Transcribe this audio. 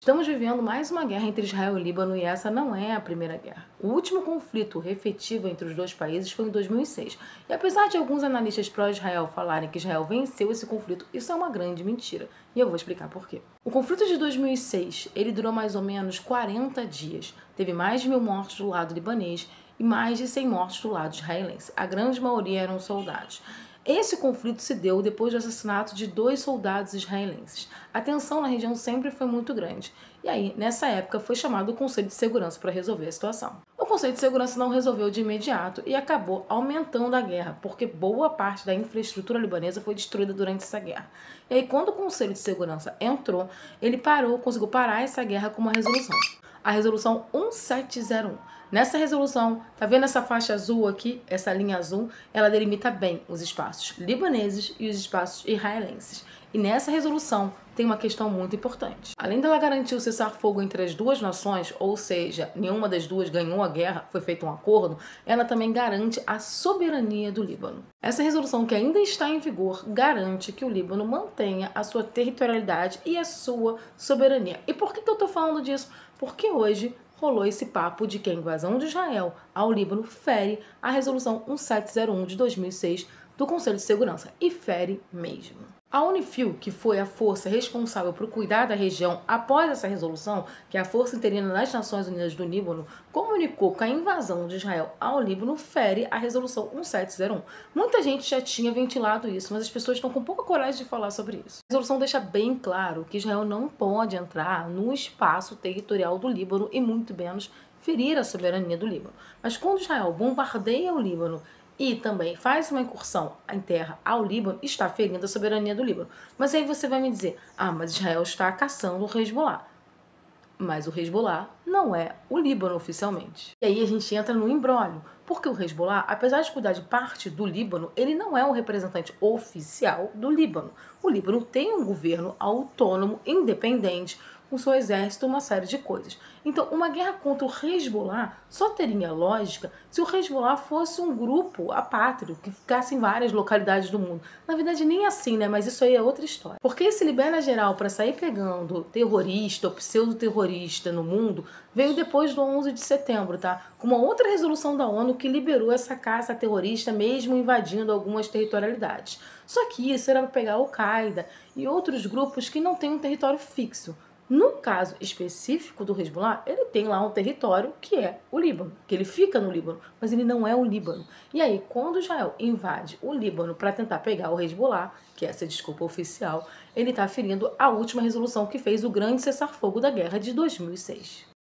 Estamos vivendo mais uma guerra entre Israel e Líbano e essa não é a primeira guerra. O último conflito efetivo entre os dois países foi em 2006. E apesar de alguns analistas pró-Israel falarem que Israel venceu esse conflito, isso é uma grande mentira. E eu vou explicar por quê. O conflito de 2006, ele durou mais ou menos 40 dias. Teve mais de 1.000 mortos do lado libanês e mais de 100 mortos do lado israelense. A grande maioria eram soldados. Esse conflito se deu depois do assassinato de 2 soldados israelenses. A tensão na região sempre foi muito grande. E aí, nessa época, foi chamado o Conselho de Segurança para resolver a situação. O Conselho de Segurança não resolveu de imediato e acabou aumentando a guerra, porque boa parte da infraestrutura libanesa foi destruída durante essa guerra. E aí, quando o Conselho de Segurança entrou, ele conseguiu parar essa guerra com uma resolução. A resolução 1701. Nessa resolução, tá vendo essa faixa azul aqui, essa linha azul? Ela delimita bem os espaços libaneses e os espaços israelenses. E nessa resolução tem uma questão muito importante. Além dela garantir o cessar-fogo entre as duas nações, ou seja, nenhuma das duas ganhou a guerra, foi feito um acordo, ela também garante a soberania do Líbano. Essa resolução, que ainda está em vigor, garante que o Líbano mantenha a sua territorialidade e a sua soberania. E por que eu tô falando disso? Porque hoje rolou esse papo de que a invasão de Israel ao Líbano fere a resolução 1701 de 2006 do Conselho de Segurança, e fere mesmo. A Unifil, que foi a força responsável por cuidar da região após essa resolução, que é a Força Interina das Nações Unidas do Líbano, comunicou que a invasão de Israel ao Líbano fere a resolução 1701. Muita gente já tinha ventilado isso, mas as pessoas estão com pouca coragem de falar sobre isso. A resolução deixa bem claro que Israel não pode entrar no espaço territorial do Líbano e muito menos ferir a soberania do Líbano. Mas quando Israel bombardeia o Líbano e também faz uma incursão em terra ao Líbano, está ferindo a soberania do Líbano. Mas aí você vai me dizer, mas Israel está caçando o Hezbollah. Mas o Hezbollah não é o Líbano oficialmente. E aí a gente entra no imbróglio, porque o Hezbollah, apesar de cuidar de parte do Líbano, ele não é o representante oficial do Líbano. O Líbano tem um governo autônomo, independente, com seu exército, uma série de coisas. Então, uma guerra contra o Hezbollah só teria lógica se o Hezbollah fosse um grupo apátrida, que ficasse em várias localidades do mundo. Na verdade, nem assim, né? Mas isso aí é outra história. Porque esse libera geral para sair pegando terrorista ou pseudo-terrorista no mundo veio depois do 11 de setembro, tá? Com uma outra resolução da ONU que liberou essa caça terrorista mesmo invadindo algumas territorialidades. Só que isso era para pegar a Al-Qaeda e outros grupos que não têm um território fixo. No caso específico do Hezbollah, ele tem lá um território que é o Líbano, que ele fica no Líbano, mas ele não é o Líbano. E aí, quando Israel invade o Líbano para tentar pegar o Hezbollah, que é essa desculpa oficial, ele está ferindo a última resolução que fez o grande cessar-fogo da guerra de 2006.